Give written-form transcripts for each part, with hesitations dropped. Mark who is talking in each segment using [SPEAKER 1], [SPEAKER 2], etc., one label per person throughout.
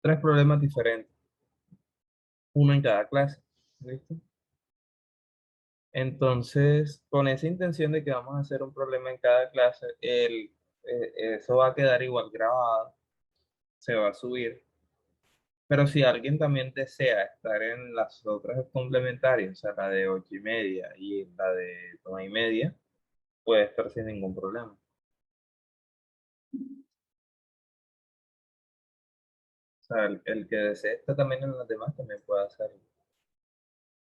[SPEAKER 1] tres problemas diferentes, uno en cada clase. ¿Listo? Entonces, con esa intención de que vamos a hacer un problema en cada clase, eso va a quedar igual grabado, se va a subir. Pero si alguien también desea estar en las otras complementarias, o sea, la de 8:30 y la de 9:30, puede estar sin ningún problema. O sea, el que desee estar también en las demás también puede hacerlo.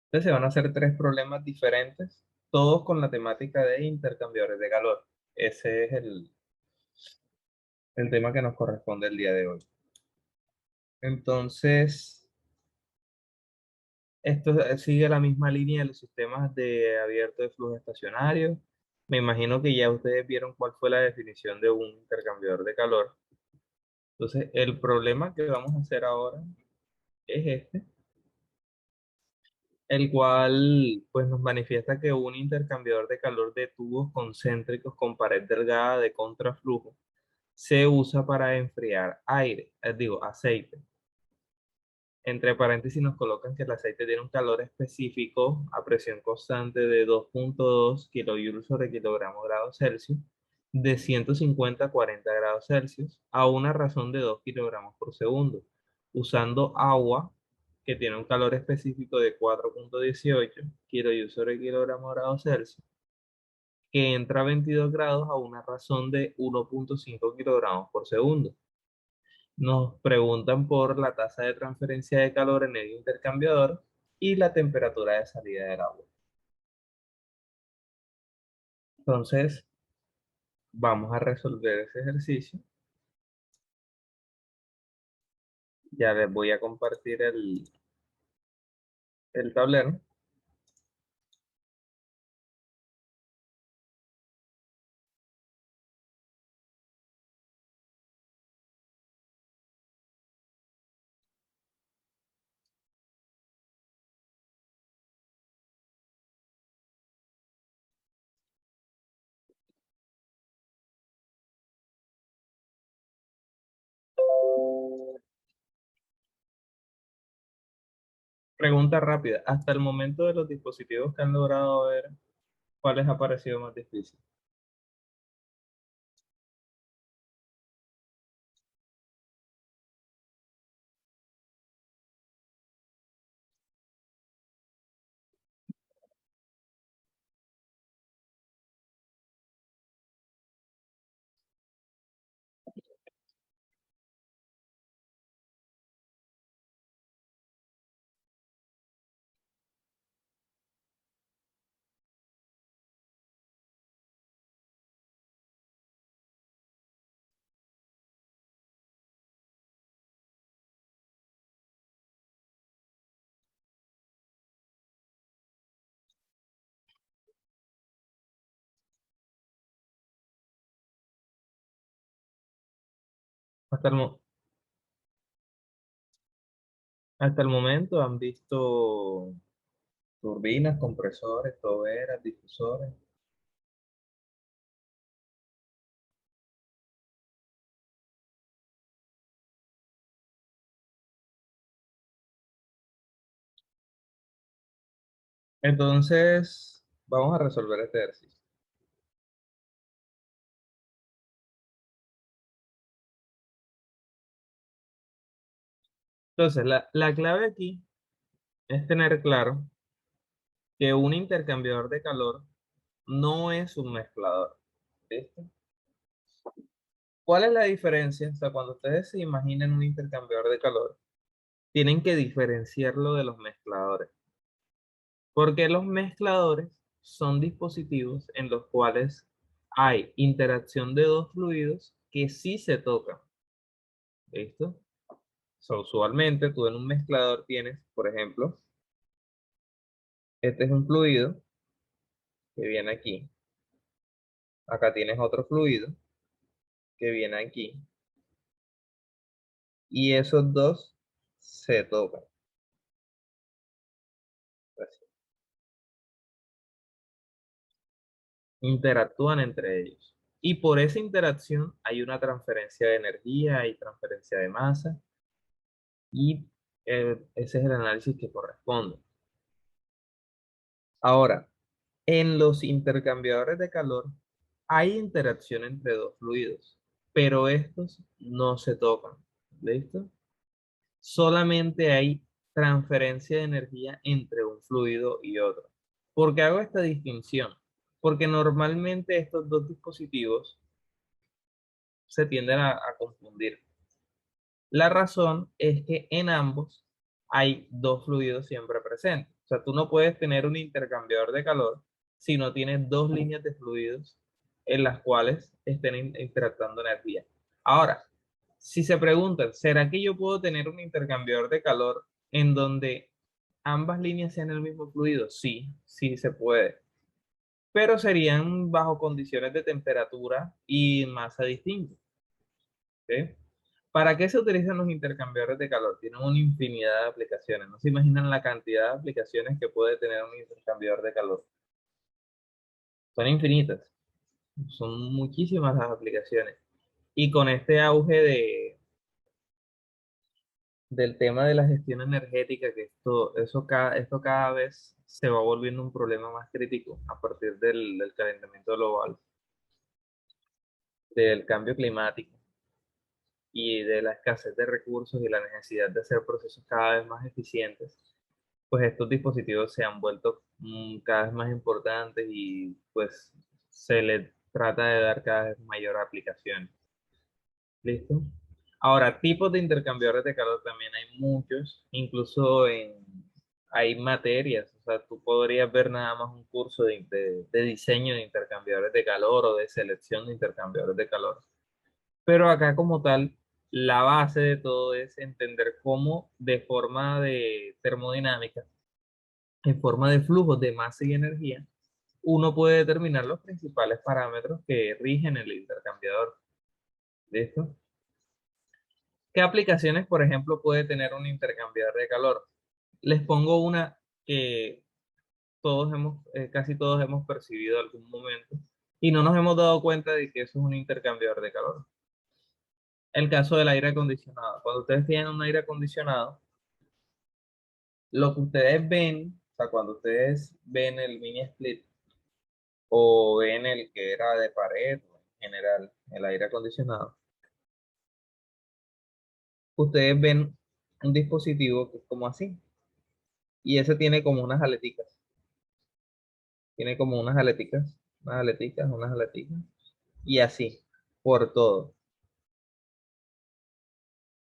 [SPEAKER 1] Entonces se van a hacer tres problemas diferentes, todos con la temática de intercambiadores de calor. Ese es el tema que nos corresponde el día de hoy. Entonces, esto sigue la misma línea de los sistemas de abierto de flujo estacionario. Me imagino que ya ustedes vieron cuál fue la definición de un intercambiador de calor. Entonces, el problema que vamos a hacer ahora es este, el cual pues nos manifiesta que un intercambiador de calor de tubos concéntricos con pared delgada de contraflujo se usa para enfriar aceite. Entre paréntesis nos colocan que el aceite tiene un calor específico a presión constante de 2.2 kilojoules sobre kilogramo grado Celsius, de 150 a 40 grados Celsius, a una razón de 2 kilogramos por segundo, usando agua que tiene un calor específico de 4.18 kilojoules sobre kilogramo grado Celsius, que entra a 22 grados a una razón de 1.5 kilogramos por segundo. Nos preguntan por la tasa de transferencia de calor en el intercambiador y la temperatura de salida del agua. Entonces, vamos a resolver ese ejercicio. Ya les voy a compartir el tablero. Pregunta rápida. Hasta el momento de los dispositivos que han logrado ver, ¿cuál les ha parecido más difícil? Hasta el, mo- hasta el momento han visto turbinas, compresores, toberas, difusores. Entonces, vamos a resolver este ejercicio. Entonces, la clave aquí es tener claro que un intercambiador de calor no es un mezclador. ¿Listo? ¿Cuál es la diferencia? O sea, cuando ustedes se imaginen un intercambiador de calor, tienen que diferenciarlo de los mezcladores. Porque los mezcladores son dispositivos en los cuales hay interacción de dos fluidos que sí se tocan. ¿Listo? O sea, usualmente tú en un mezclador tienes, por ejemplo, este es un fluido que viene aquí. Acá tienes otro fluido que viene aquí. Y esos dos se tocan. Así, interactúan entre ellos. Y por esa interacción hay una transferencia de energía y transferencia de masa. Y ese es el análisis que corresponde. Ahora, en los intercambiadores de calor hay interacción entre dos fluidos, pero estos no se tocan. ¿Listo? Solamente hay transferencia de energía entre un fluido y otro. ¿Por qué hago esta distinción? Porque normalmente estos dos dispositivos se tienden a confundir. La razón es que en ambos hay dos fluidos siempre presentes. O sea, tú no puedes tener un intercambiador de calor si no tienes dos líneas de fluidos en las cuales estén interactuando energía. Ahora, si se preguntan, ¿será que yo puedo tener un intercambiador de calor en donde ambas líneas sean el mismo fluido? Sí, sí se puede, pero serían bajo condiciones de temperatura y masa distintas. ¿Ok? ¿Para qué se utilizan los intercambiadores de calor? Tienen una infinidad de aplicaciones. No se imaginan la cantidad de aplicaciones que puede tener un intercambiador de calor. Son infinitas. Son muchísimas las aplicaciones. Y con este auge del tema de la gestión energética, que esto cada vez se va volviendo un problema más crítico a partir del calentamiento global, del cambio climático y de la escasez de recursos y la necesidad de hacer procesos cada vez más eficientes, pues estos dispositivos se han vuelto cada vez más importantes y pues se le trata de dar cada vez mayor aplicación. ¿Listo? Ahora, tipos de intercambiadores de calor también hay muchos, incluso hay materias, o sea, tú podrías ver nada más un curso de diseño de intercambiadores de calor o de selección de intercambiadores de calor. Pero acá como tal, la base de todo es entender cómo de forma de termodinámica, en forma de flujos de masa y energía, uno puede determinar los principales parámetros que rigen el intercambiador. ¿Listo? ¿Qué aplicaciones, por ejemplo, puede tener un intercambiador de calor? Les pongo una que casi todos hemos percibido en algún momento y no nos hemos dado cuenta de que eso es un intercambiador de calor. El caso del aire acondicionado. Cuando ustedes tienen un aire acondicionado, lo que ustedes ven, o sea, cuando ustedes ven el mini split o ven el que era de pared, o en general, el aire acondicionado, ustedes ven un dispositivo que es como así, y ese tiene como unas aleticas, tiene como unas aleticas, y así, por todo.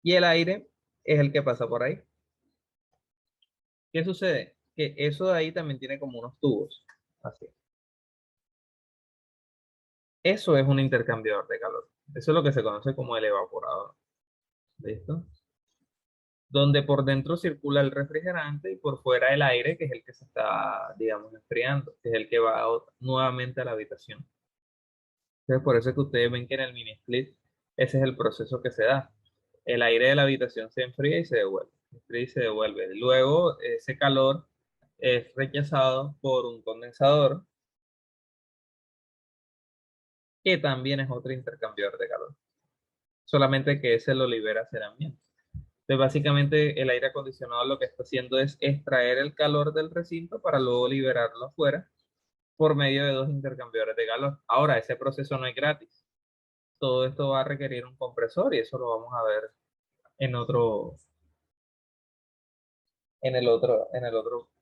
[SPEAKER 1] Y el aire es el que pasa por ahí. ¿Qué sucede? Que eso de ahí también tiene como unos tubos, así. Eso es un intercambiador de calor. Eso es lo que se conoce como el evaporador. ¿Listo? Donde por dentro circula el refrigerante y por fuera el aire, que es el que se está, digamos, enfriando, que es el que va nuevamente a la habitación. Entonces, por eso es que ustedes ven que en el mini split ese es el proceso que se da. El aire de la habitación se enfría y se devuelve, se enfría y se devuelve. Luego, ese calor es rechazado por un condensador, que también es otro intercambiador de calor, solamente que ese lo libera hacia el ambiente. Entonces, básicamente, el aire acondicionado lo que está haciendo es extraer el calor del recinto para luego liberarlo afuera por medio de dos intercambiadores de calor. Ahora, ese proceso no es gratis. Todo esto va a requerir un compresor y eso lo vamos a ver en otro, en el otro,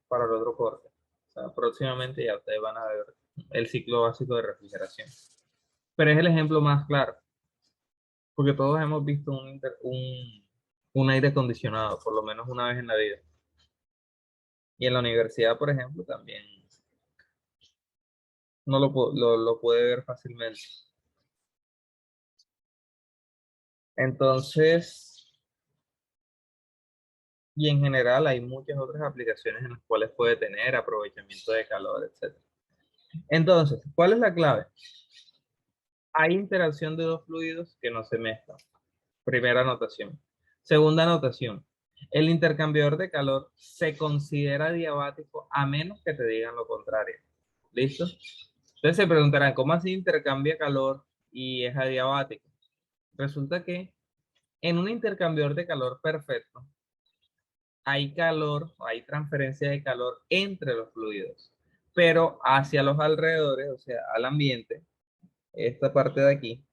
[SPEAKER 1] para el otro corte. O sea, próximamente ya ustedes van a ver el ciclo básico de refrigeración. Pero es el ejemplo más claro, porque todos hemos visto un aire acondicionado, por lo menos una vez en la vida. Y en la universidad, por ejemplo, también no lo puede ver fácilmente. Entonces, y en general hay muchas otras aplicaciones en las cuales puede tener aprovechamiento de calor, etcétera. Entonces, ¿cuál es la clave? Hay interacción de dos fluidos que no se mezclan. Primera anotación. Segunda anotación. El intercambiador de calor se considera diabático a menos que te digan lo contrario. ¿Listo? Entonces se preguntarán, ¿cómo así intercambia calor y es adiabático? Resulta que en un intercambiador de calor perfecto, hay calor, hay transferencia de calor entre los fluidos, pero hacia los alrededores, o sea, al ambiente, esta parte de aquí,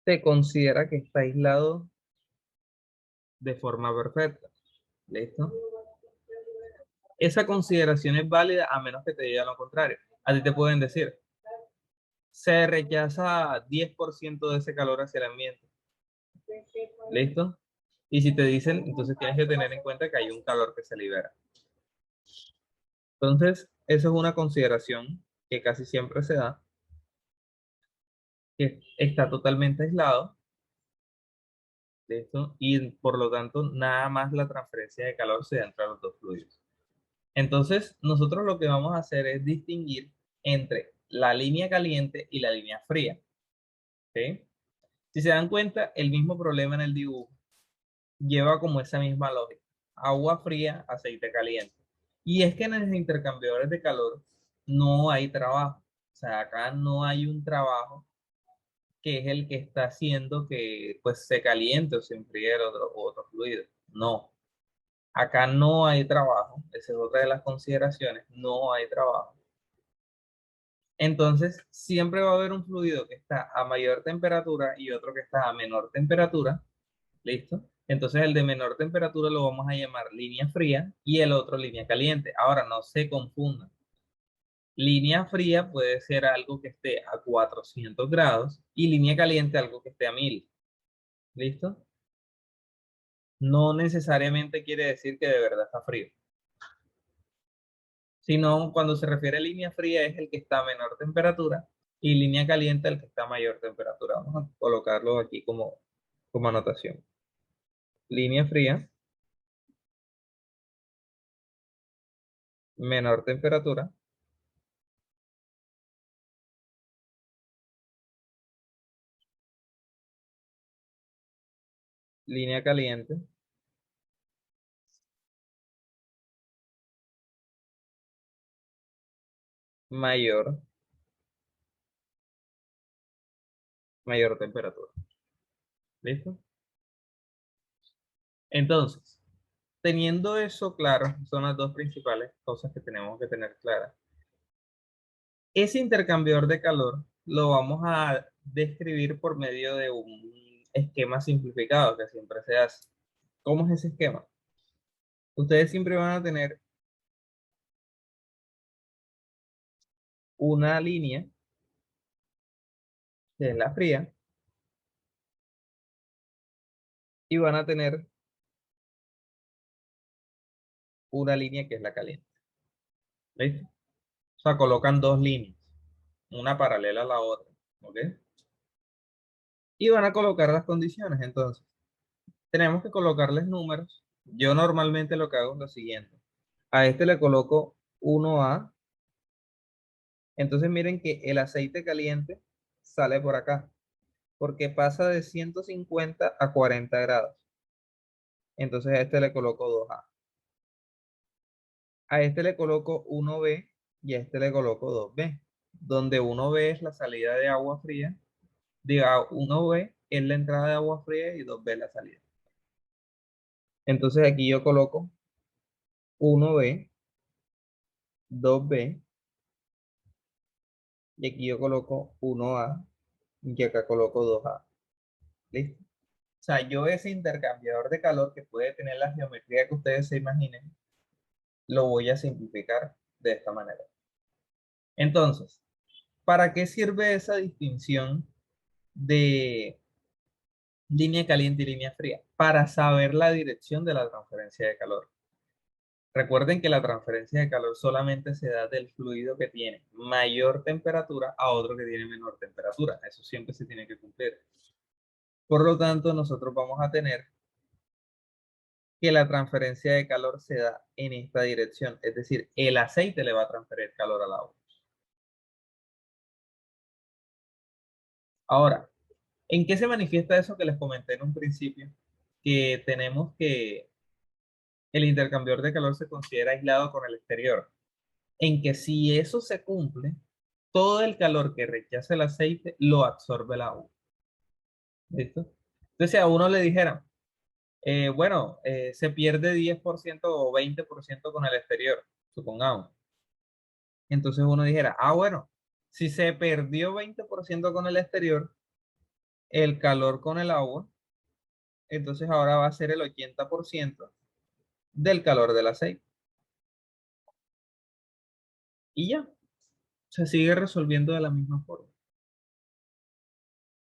[SPEAKER 1] se considera que está aislado de forma perfecta. ¿Listo? Esa consideración es válida a menos que te digan lo contrario. A ti te pueden decir, se rechaza 10% de ese calor hacia el ambiente. ¿Listo? Y si te dicen, entonces tienes que tener en cuenta que hay un calor que se libera. Entonces, esa es una consideración que casi siempre se da, que está totalmente aislado, ¿listo? Y por lo tanto, nada más la transferencia de calor se da entre los dos fluidos. Entonces, nosotros lo que vamos a hacer es distinguir entre la línea caliente y la línea fría, ¿ok? Si se dan cuenta, el mismo problema en el dibujo lleva como esa misma lógica. Agua fría, aceite caliente. Y es que en los intercambiadores de calor no hay trabajo. O sea, acá no hay un trabajo que es el que está haciendo que pues se caliente o se enfríe el otro fluido. No, acá no hay trabajo. Esa es otra de las consideraciones. No hay trabajo. Entonces, siempre va a haber un fluido que está a mayor temperatura y otro que está a menor temperatura. ¿Listo? Entonces el de menor temperatura lo vamos a llamar línea fría y el otro línea caliente. Ahora, no se confundan. Línea fría puede ser algo que esté a 400 grados y línea caliente algo que esté a 1000. ¿Listo? No necesariamente quiere decir que de verdad está frío, sino cuando se refiere a línea fría es el que está a menor temperatura y línea caliente el que está a mayor temperatura. Vamos a colocarlo aquí como anotación. Línea fría, menor temperatura, línea caliente, mayor, mayor temperatura. ¿Listo? Entonces, teniendo eso claro, son las dos principales cosas que tenemos que tener claras. Ese intercambiador de calor lo vamos a describir por medio de un esquema simplificado que siempre se hace. ¿Cómo es ese esquema? Ustedes siempre van a tener una línea, que es la fría, y van a tener una línea que es la caliente. ¿Listo? O sea, colocan dos líneas, una paralela a la otra. ¿Ok? Y van a colocar las condiciones. Entonces, tenemos que colocarles números. Yo normalmente lo que hago es lo siguiente. A este le coloco 1A. Entonces miren que el aceite caliente sale por acá, porque pasa de 150 a 40 grados. Entonces a este le coloco 2A. A este le coloco 1B y a este le coloco 2B, donde 1B es la salida de agua fría. Diga, 1B es la entrada de agua fría y 2B la salida. Entonces aquí yo coloco 1B, 2B, y aquí yo coloco 1A y acá coloco 2A. ¿Listo? O sea, yo ese intercambiador de calor que puede tener la geometría que ustedes se imaginen, lo voy a simplificar de esta manera. Entonces, ¿para qué sirve esa distinción de línea caliente y línea fría? Para saber la dirección de la transferencia de calor. Recuerden que la transferencia de calor solamente se da del fluido que tiene mayor temperatura a otro que tiene menor temperatura. Eso siempre se tiene que cumplir. Por lo tanto, nosotros vamos a tener que la transferencia de calor se da en esta dirección, es decir, el aceite le va a transferir calor al agua. Ahora, ¿en qué se manifiesta eso que les comenté en un principio? Que tenemos que el intercambiador de calor se considera aislado con el exterior. En que si eso se cumple, todo el calor que rechaza el aceite lo absorbe el agua. ¿Listo? Entonces, si a uno le dijeran, Bueno, se pierde 10% o 20% con el exterior, supongamos. Entonces uno dijera, ah, bueno, si se perdió 20% con el exterior, el calor con el agua, entonces ahora va a ser el 80% del calor del aceite. Y ya, se sigue resolviendo de la misma forma.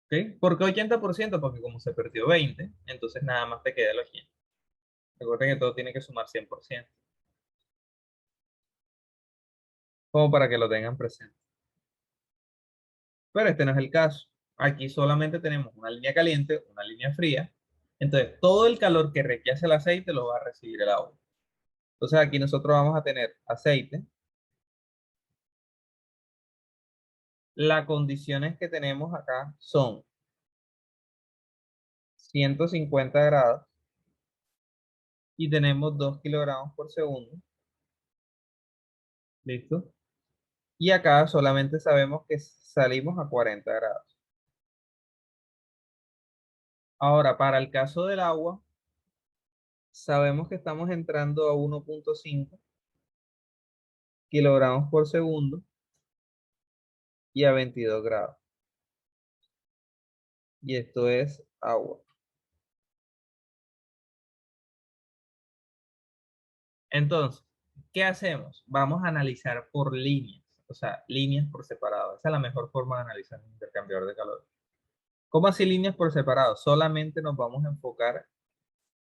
[SPEAKER 1] ¿Ok? ¿Por qué 80%? Porque como se perdió 20, entonces nada más te queda el 80. Recuerden que todo tiene que sumar 100%, como para que lo tengan presente. Pero este no es el caso. Aquí solamente tenemos una línea caliente, una línea fría. Entonces, todo el calor que rechace el aceite lo va a recibir el agua. Entonces, aquí nosotros vamos a tener aceite. Las condiciones que tenemos acá son 150 grados y tenemos 2 kilogramos por segundo. ¿Listo? Y acá solamente sabemos que salimos a 40 grados. Ahora, para el caso del agua, sabemos que estamos entrando a 1,5 kilogramos por segundo y a 22 grados. Y esto es agua. Entonces, ¿qué hacemos? Vamos a analizar por líneas, o sea, líneas por separado. Esa es la mejor forma de analizar un intercambiador de calor. ¿Cómo así líneas por separado? Solamente nos vamos a enfocar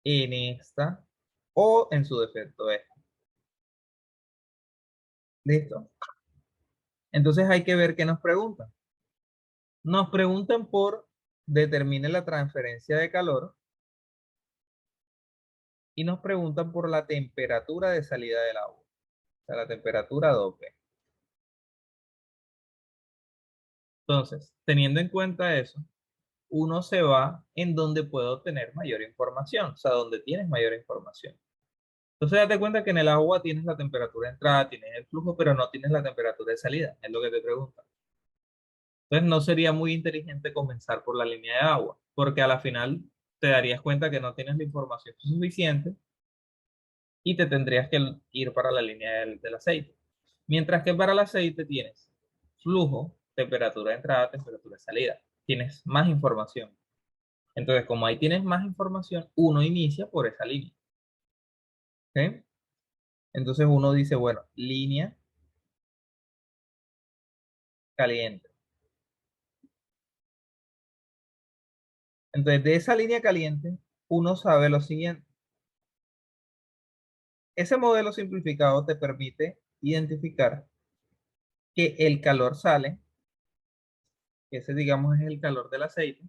[SPEAKER 1] en esta o en su defecto esta. ¿Listo? Entonces hay que ver qué nos preguntan. Nos preguntan por determine la transferencia de calor y nos preguntan por la temperatura de salida del agua, o sea, la temperatura doble. Entonces, teniendo en cuenta eso, uno se va en donde puede obtener mayor información, o sea, donde tienes mayor información. Entonces, date cuenta que en el agua tienes la temperatura de entrada, tienes el flujo, pero no tienes la temperatura de salida, es lo que te preguntan. Entonces, no sería muy inteligente comenzar por la línea de agua, porque a la final te darías cuenta que no tienes la información suficiente y te tendrías que ir para la línea del aceite. Mientras que para el aceite tienes flujo, temperatura de entrada, temperatura de salida. Tienes más información. Entonces, como ahí tienes más información, uno inicia por esa línea. ¿Ok? Entonces uno dice, bueno, línea caliente. Entonces, de esa línea caliente, uno sabe lo siguiente. Ese modelo simplificado te permite identificar que el calor sale, que ese digamos es el calor del aceite,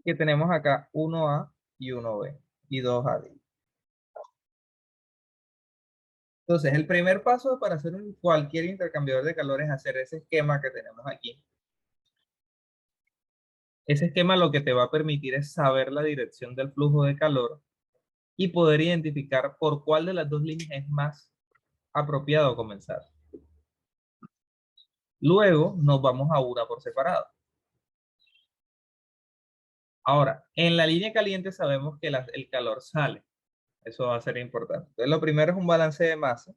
[SPEAKER 1] que tenemos acá 1A y 1B y 2A. Entonces, el primer paso para hacer cualquier intercambiador de calor es hacer ese esquema que tenemos aquí. Ese esquema lo que te va a permitir es saber la dirección del flujo de calor y poder identificar por cuál de las dos líneas es más apropiado comenzar. Luego nos vamos a una por separado. Ahora, en la línea caliente sabemos que el calor sale. Eso va a ser importante. Entonces, lo primero es un balance de masa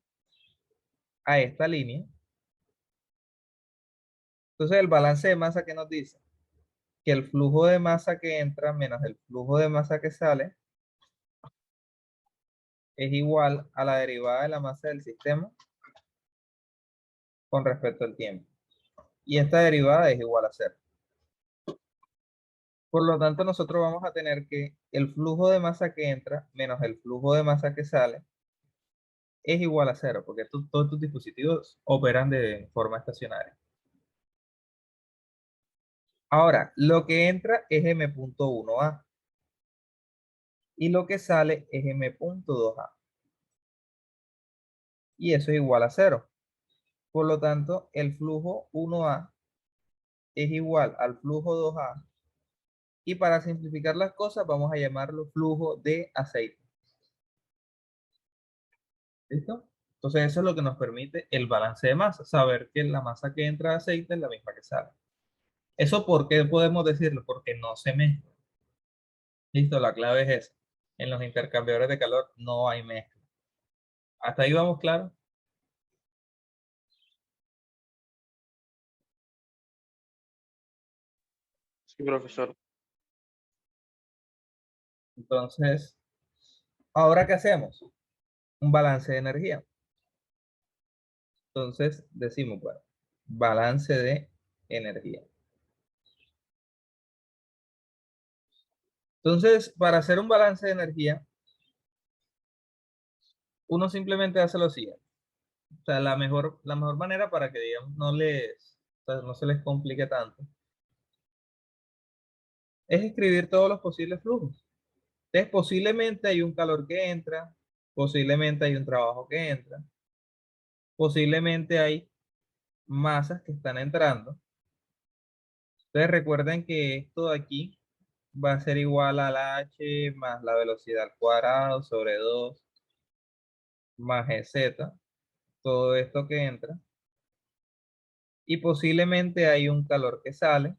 [SPEAKER 1] a esta línea. Entonces, el balance de masa, ¿qué nos dice? Que el flujo de masa que entra menos el flujo de masa que sale es igual a la derivada de la masa del sistema con respecto al tiempo. Y esta derivada es igual a cero. Por lo tanto, nosotros vamos a tener que el flujo de masa que entra menos el flujo de masa que sale es igual a cero, porque todos tus dispositivos operan de forma estacionaria. Ahora, lo que entra es M.1A y lo que sale es M.2A. Y eso es igual a cero. Por lo tanto, el flujo 1A es igual al flujo 2A. Y para simplificar las cosas, vamos a llamarlo flujo de aceite. ¿Listo? Entonces, eso es lo que nos permite el balance de masa, saber que la masa que entra de aceite es la misma que sale. ¿Eso por qué podemos decirlo? Porque no se mezcla. Listo, la clave es esa. En los intercambiadores de calor no hay mezcla. ¿Hasta ahí vamos claro?
[SPEAKER 2] Sí, profesor.
[SPEAKER 1] Entonces, ¿ahora qué hacemos? Un balance de energía. Entonces, decimos, bueno, balance de energía. Entonces, para hacer un balance de energía, uno simplemente hace lo siguiente. O sea, la mejor manera para que, digamos, o sea, no se les complique tanto, es escribir todos los posibles flujos. Entonces, posiblemente hay un calor que entra, posiblemente hay un trabajo que entra, posiblemente hay masas que están entrando. Entonces, recuerden que esto de aquí va a ser igual al h más la velocidad al cuadrado sobre 2 más EZ, todo esto que entra. Y posiblemente hay un calor que sale,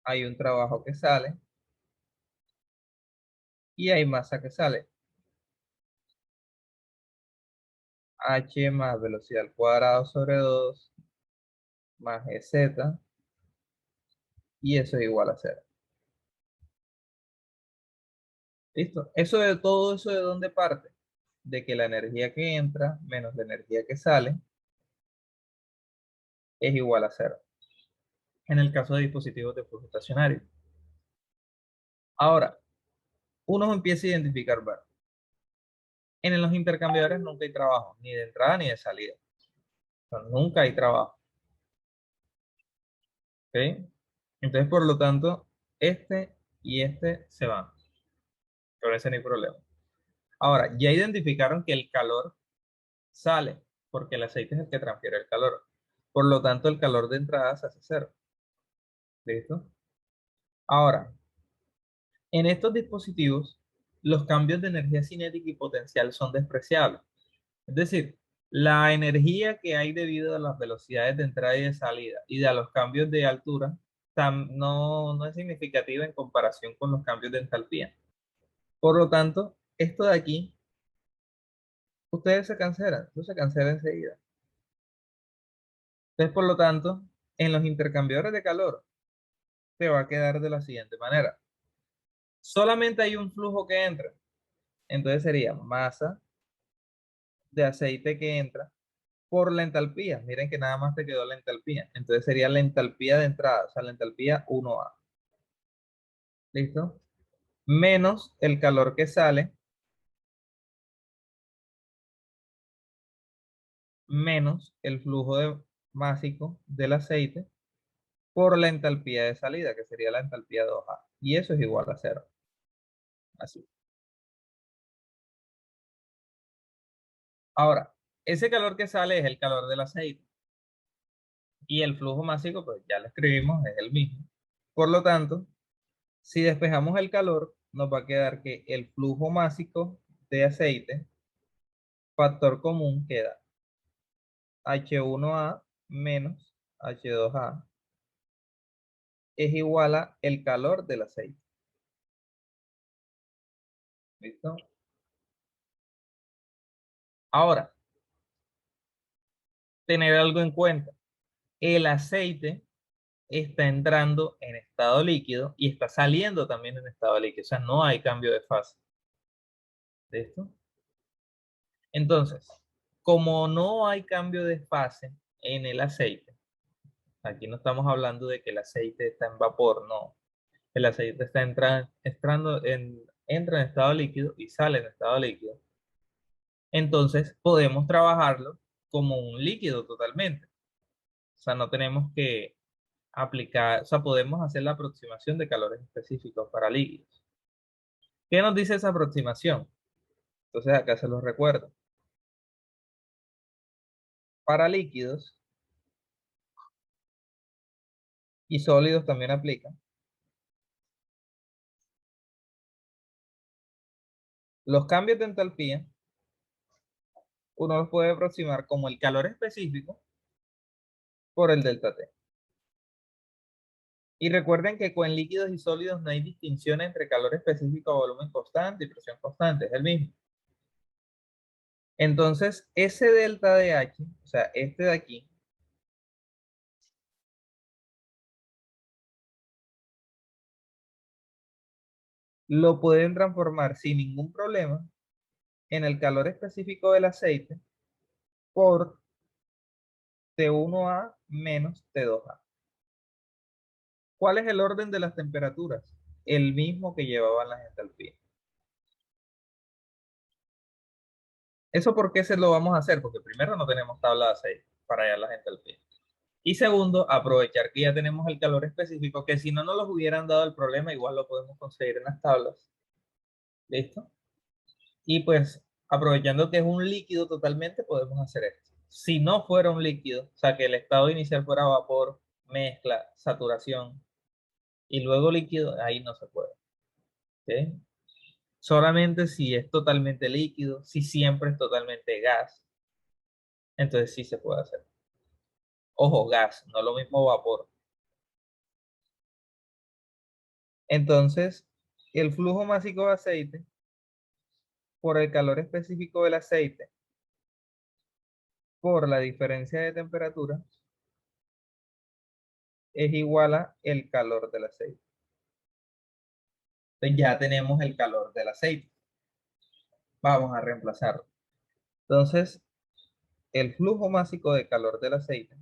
[SPEAKER 1] hay un trabajo que sale y hay masa que sale. H más velocidad al cuadrado sobre 2 más EZ, y eso es igual a cero. ¿Listo? Eso de todo eso, ¿de dónde parte? De que la energía que entra menos la energía que sale es igual a cero. En el caso de dispositivos de flujo estacionario. Ahora, uno empieza a identificar, bueno, en los intercambiadores nunca hay trabajo, ni de entrada ni de salida. O sea, nunca hay trabajo. ¿Ok? Entonces, por lo tanto, este y este se van. Con ese no hay problema. Ahora, ya identificaron que el calor sale, porque el aceite es el que transfiere el calor. Por lo tanto, el calor de entrada se hace cero. ¿Listo? Ahora, en estos dispositivos, los cambios de energía cinética y potencial son despreciables. Es decir, la energía que hay debido a las velocidades de entrada y de salida y a los cambios de altura no es significativa en comparación con los cambios de entalpía. Por lo tanto, esto de aquí, ustedes esto se cancela enseguida. Entonces, por lo tanto, en los intercambiadores de calor, te va a quedar de la siguiente manera. Solamente hay un flujo que entra. Entonces sería masa de aceite que entra por la entalpía. Miren que nada más te quedó la entalpía. Entonces sería la entalpía de entrada, o sea, la entalpía 1A. ¿Listo? Menos el calor que sale, menos el flujo másico del aceite por la entalpía de salida, que sería la entalpía 2A. Y eso es igual a cero. Así. Ahora, ese calor que sale es el calor del aceite. Y el flujo másico, pues ya lo escribimos, es el mismo. Por lo tanto, si despejamos el calor, nos va a quedar que el flujo másico de aceite, factor común, queda H1A menos H2A es igual a el calor del aceite. ¿Listo? Ahora, tener algo en cuenta. El aceite está entrando en estado líquido y está saliendo también en estado líquido. O sea, no hay cambio de fase. ¿Listo? Entonces, como no hay cambio de fase en el aceite, aquí no estamos hablando de que el aceite está en vapor, no. El aceite está entra en estado líquido y sale en estado líquido. Entonces, podemos trabajarlo como un líquido totalmente. O sea, no tenemos que aplicar, o sea, podemos hacer la aproximación de calores específicos para líquidos. ¿Qué nos dice esa aproximación? Entonces, acá se los recuerdo. Para líquidos y sólidos también aplica. Los cambios de entalpía, uno los puede aproximar como el calor específico por el delta T. Y recuerden que con líquidos y sólidos no hay distinción entre calor específico, volumen constante y presión constante, es el mismo. Entonces, ese delta de H, o sea, este de aquí, lo pueden transformar sin ningún problema en el calor específico del aceite por T1A menos T2A. ¿Cuál es el orden de las temperaturas? El mismo que llevaban las entalpías. ¿Eso por qué se lo vamos a hacer? Porque primero no tenemos tabla de aceite para hallar las entalpías. Y segundo, aprovechar que ya tenemos el calor específico, que si no nos los hubieran dado el problema, igual lo podemos conseguir en las tablas. ¿Listo? Y pues, aprovechando que es un líquido totalmente, podemos hacer esto. Si no fuera un líquido, o sea, que el estado inicial fuera vapor, mezcla, saturación y luego líquido, ahí no se puede. ¿Ok? Solamente si es totalmente líquido, si siempre es totalmente gas, entonces sí se puede hacer. Ojo, gas, no lo mismo vapor. Entonces, el flujo másico de aceite por el calor específico del aceite por la diferencia de temperatura es igual a el calor del aceite. Entonces ya tenemos el calor del aceite. Vamos a reemplazarlo. Entonces, el flujo másico de calor del aceite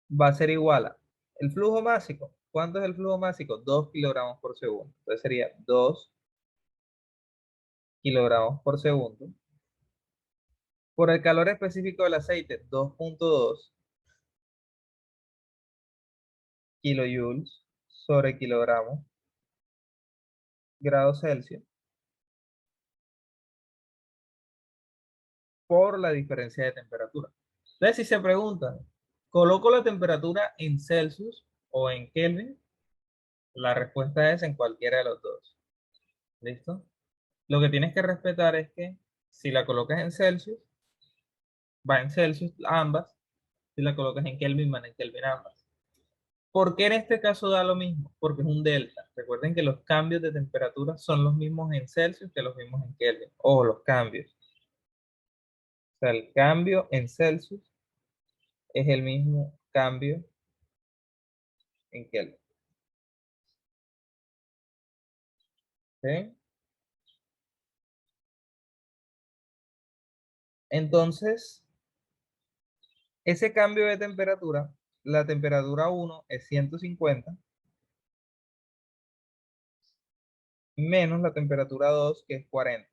[SPEAKER 1] va a ser igual a el flujo másico. ¿Cuánto es el flujo másico? 2 kilogramos por segundo. Entonces sería 2 kilogramos por segundo. Por el calor específico del aceite, 2.2 kilojoules sobre kilogramo grados Celsius por la diferencia de temperatura. Entonces, si se preguntan, ¿coloco la temperatura en Celsius o en Kelvin? La respuesta es en cualquiera de los dos. ¿Listo? Lo que tienes que respetar es que si la colocas en Celsius, va en Celsius ambas. Si la colocas en Kelvin, van en Kelvin ambas. ¿Por qué en este caso da lo mismo? Porque es un delta. Recuerden que los cambios de temperatura son los mismos en Celsius que los mismos en Kelvin. O los cambios. O sea, el cambio en Celsius es el mismo cambio en Kelvin. ¿Sí? Entonces, ese cambio de temperatura, la temperatura 1 es 150 menos la temperatura 2 que es 40.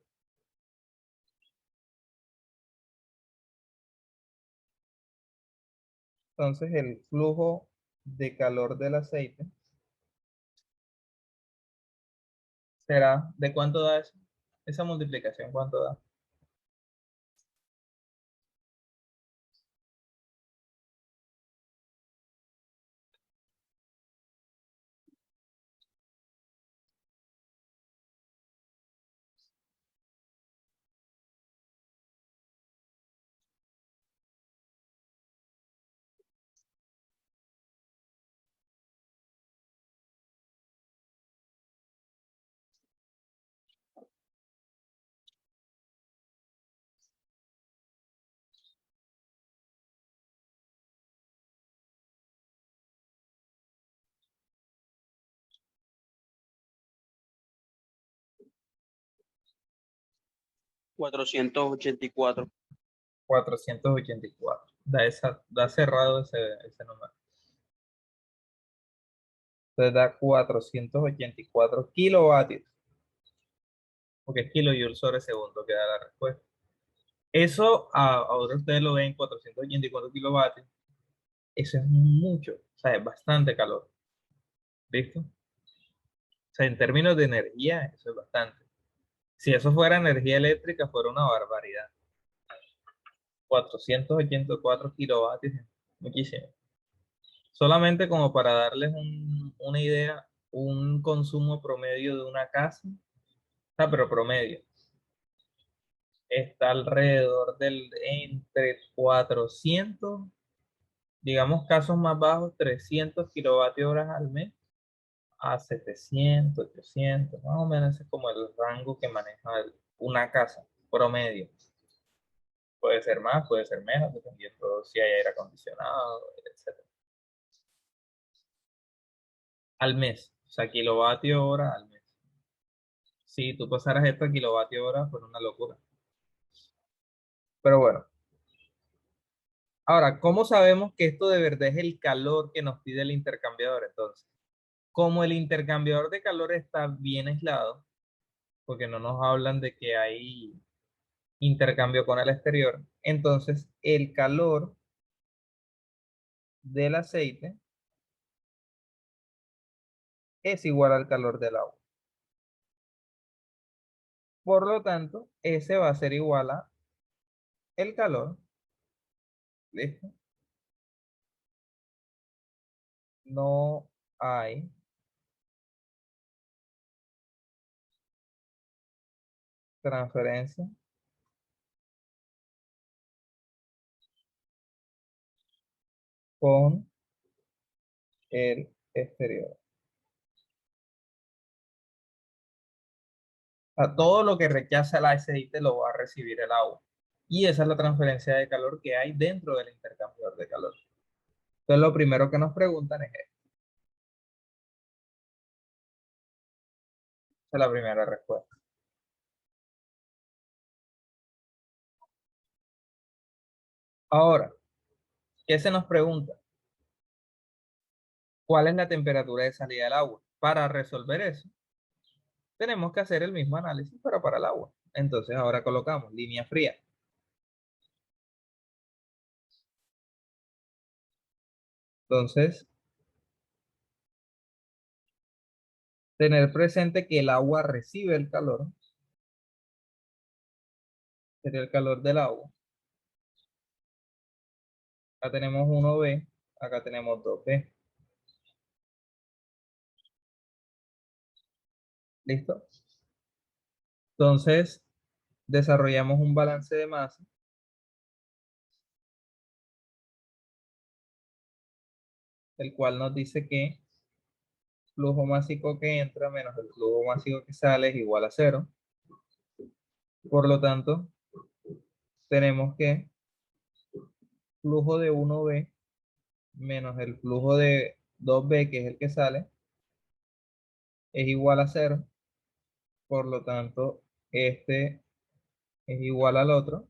[SPEAKER 1] Entonces, el flujo de calor del aceite será, ¿de cuánto da eso? Esa multiplicación, ¿cuánto da?
[SPEAKER 2] 484.
[SPEAKER 1] 484. Da cerrado ese número. Entonces da 484 kilovatios, porque es kilojoules sobre segundo que da la respuesta. Eso, ahora ustedes lo ven, 484 kilovatios. Eso es mucho, o sea, es bastante calor. ¿Listo? O sea, en términos de energía, eso es bastante. Si eso fuera energía eléctrica, fuera una barbaridad. 484 kilovatios, muchísimo. Solamente como para darles una idea, un consumo promedio de una casa, pero promedio, está alrededor del entre 400 digamos casos más bajos, 300 kilovatios horas al mes a 700, 800, más o menos ese es como el rango que maneja una casa promedio. Puede ser más, puede ser menos, dependiendo si hay aire acondicionado, etc. Al mes, o sea, kilovatio hora al mes. Si tú pasaras esto a kilovatio hora, pues una locura. Pero bueno, ahora, ¿cómo sabemos que esto de verdad es el calor que nos pide el intercambiador? Entonces, como el intercambiador de calor está bien aislado, porque no nos hablan de que hay intercambio con el exterior, entonces el calor del aceite es igual al calor del agua. Por lo tanto, ese va a ser igual a el calor. ¿Listo? No hay transferencia con el exterior. A todo lo que rechaza el aceite lo va a recibir el agua. Y esa es la transferencia de calor que hay dentro del intercambiador de calor. Entonces, lo primero que nos preguntan es esto. Esa es la primera respuesta. Ahora, ¿qué se nos pregunta? ¿Cuál es la temperatura de salida del agua? Para resolver eso, tenemos que hacer el mismo análisis, pero para el agua. Entonces, ahora colocamos línea fría. Entonces, tener presente que el agua recibe el calor, sería el calor del agua. Acá tenemos 1B, acá tenemos 2B. ¿Listo? Entonces, desarrollamos un balance de masa, el cual nos dice que flujo másico que entra menos el flujo másico que sale es igual a cero. Por lo tanto, tenemos que flujo de 1B menos el flujo de 2B, que es el que sale, es igual a cero. Por lo tanto, este es igual al otro.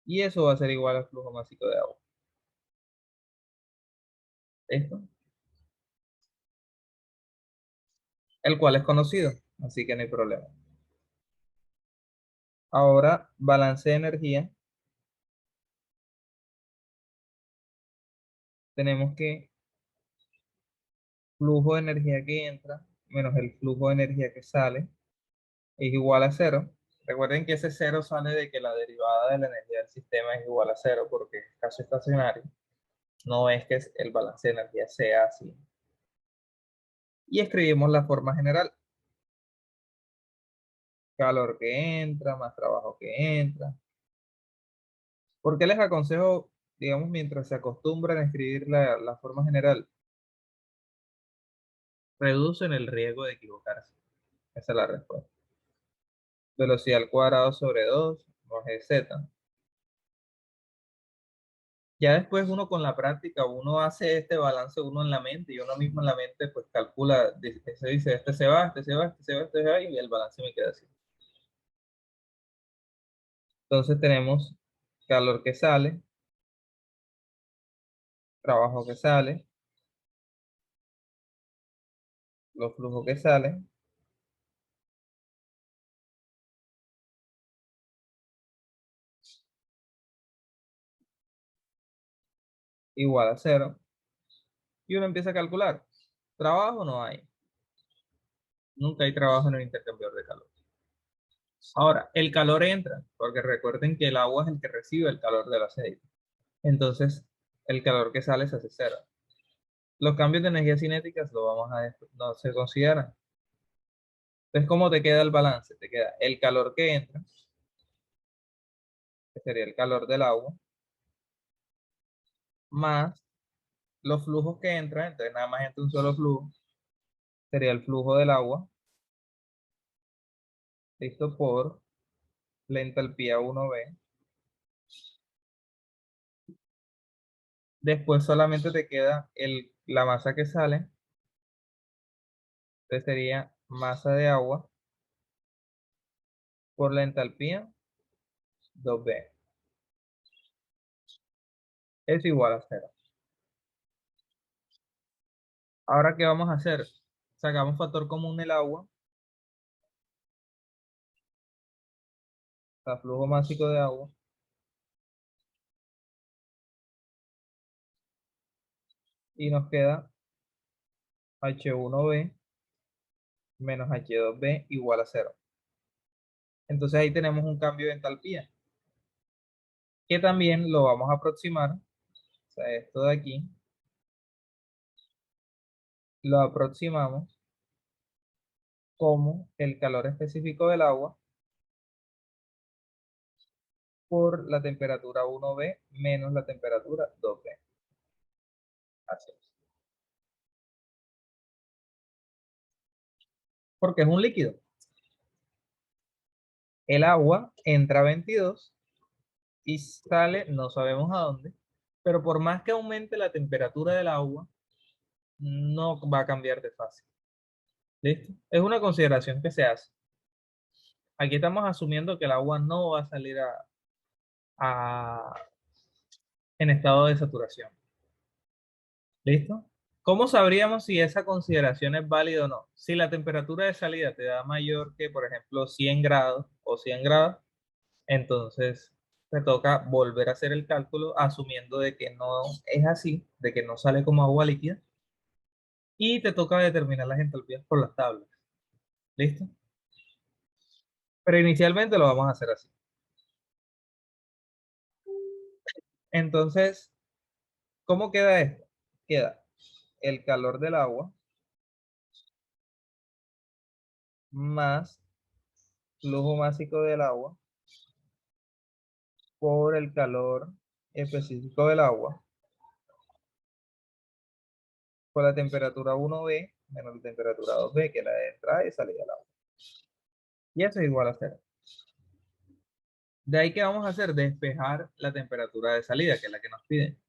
[SPEAKER 1] Y eso va a ser igual al flujo másico de agua. ¿Listo? El cual es conocido, así que no hay problema. Ahora, balance de energía. Tenemos que flujo de energía que entra menos el flujo de energía que sale es igual a cero. Recuerden que ese cero sale de que la derivada de la energía del sistema es igual a cero porque es caso estacionario. No es que el balance de energía sea así. Y escribimos la forma general. Calor que entra, más trabajo que entra. ¿Por qué les aconsejo, digamos, mientras se acostumbran a escribir la forma general? Reducen el riesgo de equivocarse. Esa es la respuesta. Velocidad al cuadrado sobre 2 más z. Ya después uno con la práctica, uno hace este balance uno en la mente y uno mismo en la mente pues calcula, se dice, este se va, este se va, este se va, este se va y el balance me queda así. Entonces tenemos calor que sale, trabajo que sale, los flujos que salen, igual a cero. Y uno empieza a calcular. Trabajo no hay. Nunca hay trabajo en el intercambiador de calor. Ahora, el calor entra, porque recuerden que el agua es el que recibe el calor del aceite. Entonces, el calor que sale se hace cero. Los cambios de energía cinéticas no se consideran. Entonces, ¿cómo te queda el balance? Te queda el calor que entra, que sería el calor del agua, más los flujos que entran, entonces nada más entra un solo flujo, sería el flujo del agua, listo, por la entalpía 1B. Después solamente te queda la masa que sale, entonces sería masa de agua por la entalpía 2B. Es igual a cero. Ahora, ¿qué vamos a hacer? Sacamos factor común del agua, o sea, flujo másico de agua, y nos queda H1B menos H2B igual a cero. Entonces ahí tenemos un cambio de entalpía, que también lo vamos a aproximar, o sea, esto de aquí, lo aproximamos como el calor específico del agua por la temperatura 1B menos la temperatura 2B. Así es. Porque es un líquido. El agua entra a 22 y sale, no sabemos a dónde, pero por más que aumente la temperatura del agua, no va a cambiar de fase. ¿Listo? Es una consideración que se hace. Aquí estamos asumiendo que el agua no va a salir a- en estado de saturación. ¿Listo? ¿Cómo sabríamos si esa consideración es válida o no? Si la temperatura de salida te da mayor que, por ejemplo, 100 grados o 100 grados, entonces te toca volver a hacer el cálculo asumiendo de que no es así, de que no sale como agua líquida, y te toca determinar las entalpías por las tablas. ¿Listo? Pero inicialmente lo vamos a hacer así. Entonces, ¿cómo queda esto? Queda el calor del agua más flujo másico del agua por el calor específico del agua por la temperatura 1B menos la temperatura 2B, que es la de entrada y salida del agua. Y eso es igual a cero. De ahí que vamos a hacer despejar la temperatura de salida, que es la que nos piden.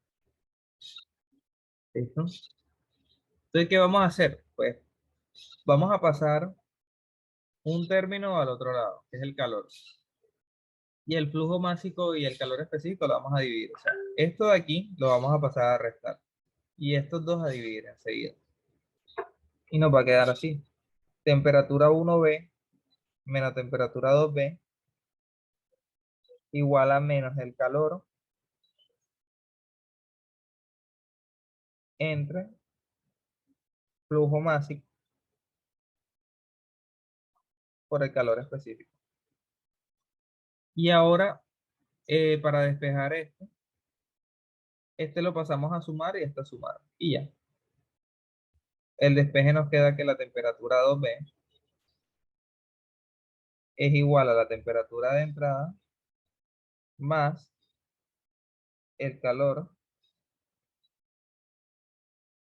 [SPEAKER 1] ¿Listo? Entonces, ¿qué vamos a hacer? Pues vamos a pasar un término al otro lado, que es el calor. Y el flujo másico y el calor específico lo vamos a dividir. O sea, esto de aquí lo vamos a pasar a restar. Y estos dos a dividir enseguida. Y nos va a quedar así. Temperatura 1B menos temperatura 2B igual a menos el calor entre flujo másico por el calor específico. Y ahora, para despejar esto, este lo pasamos a sumar y este a sumar. Y ya. El despeje nos queda que la temperatura 2B es igual a la temperatura de entrada más el calor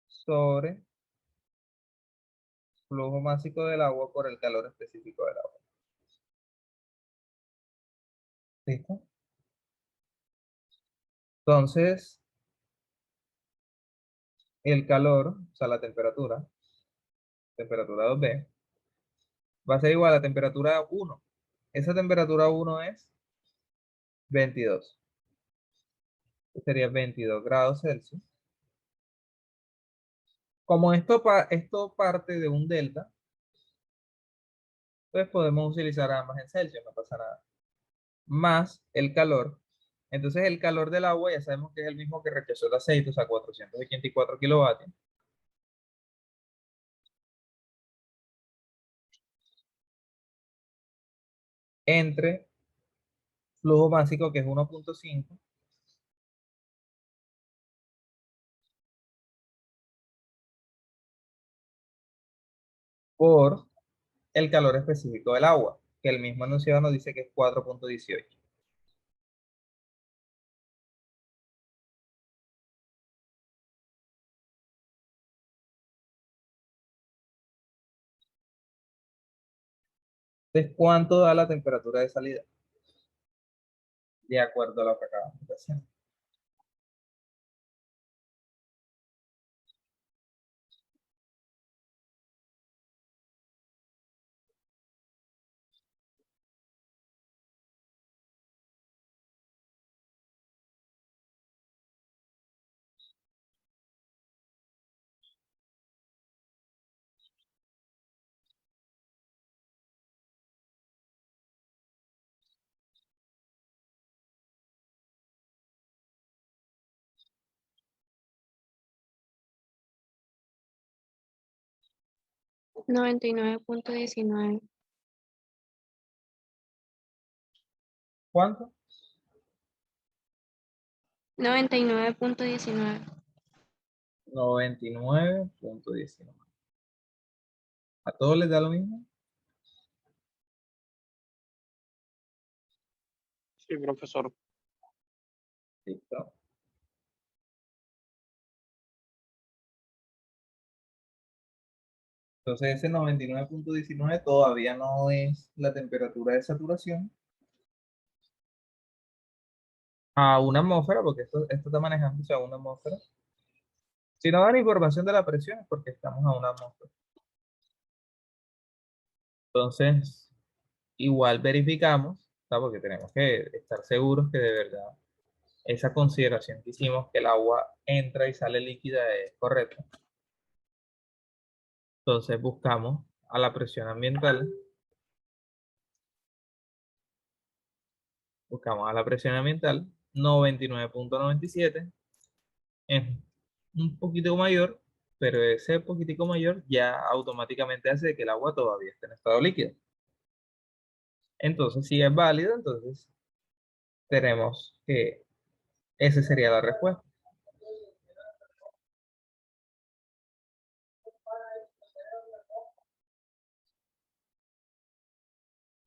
[SPEAKER 1] sobre flujo másico del agua por el calor específico del agua. ¿Listo? Entonces, el calor, o sea, la temperatura 2B, va a ser igual a la temperatura 1. Esa temperatura 1 es 22. Sería 22 grados Celsius. Como esto parte de un delta, pues podemos utilizar ambas en Celsius, no pasa nada. Más el calor. Entonces el calor del agua ya sabemos que es el mismo que rechazó el aceite, o sea, 484 kilovatios, entre flujo básico, que es 1,5, por el calor específico del agua, que el mismo enunciado nos dice que es 4,18. Entonces, ¿cuánto da la temperatura de salida? De acuerdo a lo que acabamos de hacer.
[SPEAKER 2] Noventa y nueve punto diecinueve.
[SPEAKER 1] ¿Cuánto?
[SPEAKER 2] 99.19.
[SPEAKER 1] 99.19. ¿A todos les da lo mismo?
[SPEAKER 3] Sí, profesor.
[SPEAKER 1] Listo. Entonces ese 99.19 todavía no es la temperatura de saturación a una atmósfera, porque esto está manejándose a una atmósfera. Si no dan información de la presión es porque estamos a una atmósfera. Entonces, igual verificamos, ¿tá? Porque tenemos que estar seguros que de verdad esa consideración que hicimos, que el agua entra y sale líquida, es correcta. Entonces buscamos a la presión ambiental, buscamos a la presión ambiental 99.97, es un poquito mayor, pero ese poquitico mayor ya automáticamente hace que el agua todavía esté en estado líquido. Entonces, si es válido, entonces tenemos que esa sería la respuesta.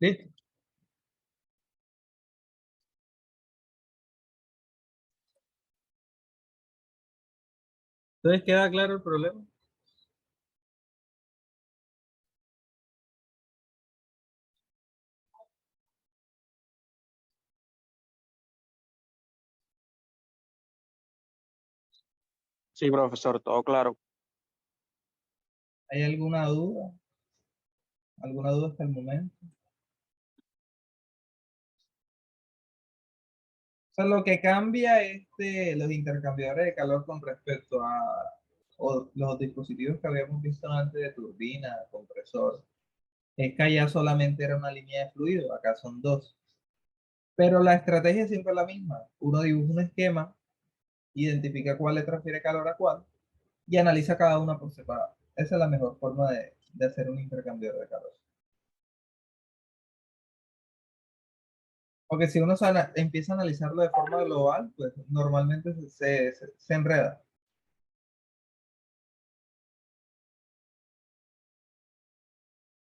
[SPEAKER 1] ¿Listo? Entonces, ¿queda claro el problema?
[SPEAKER 3] Sí, profesor, todo claro.
[SPEAKER 1] ¿Hay alguna duda? ¿Alguna duda hasta el momento? O sea, lo que cambia es los intercambiadores de calor con respecto a los dispositivos que habíamos visto antes de turbina, compresor. Es que allá solamente era una línea de fluido, acá son dos. Pero la estrategia siempre es la misma. Uno dibuja un esquema, identifica cuál le transfiere calor a cuál y analiza cada una por separado. Esa es la mejor forma de hacer un intercambiador de calor. Porque si uno empieza a analizarlo de forma global, pues normalmente se enreda.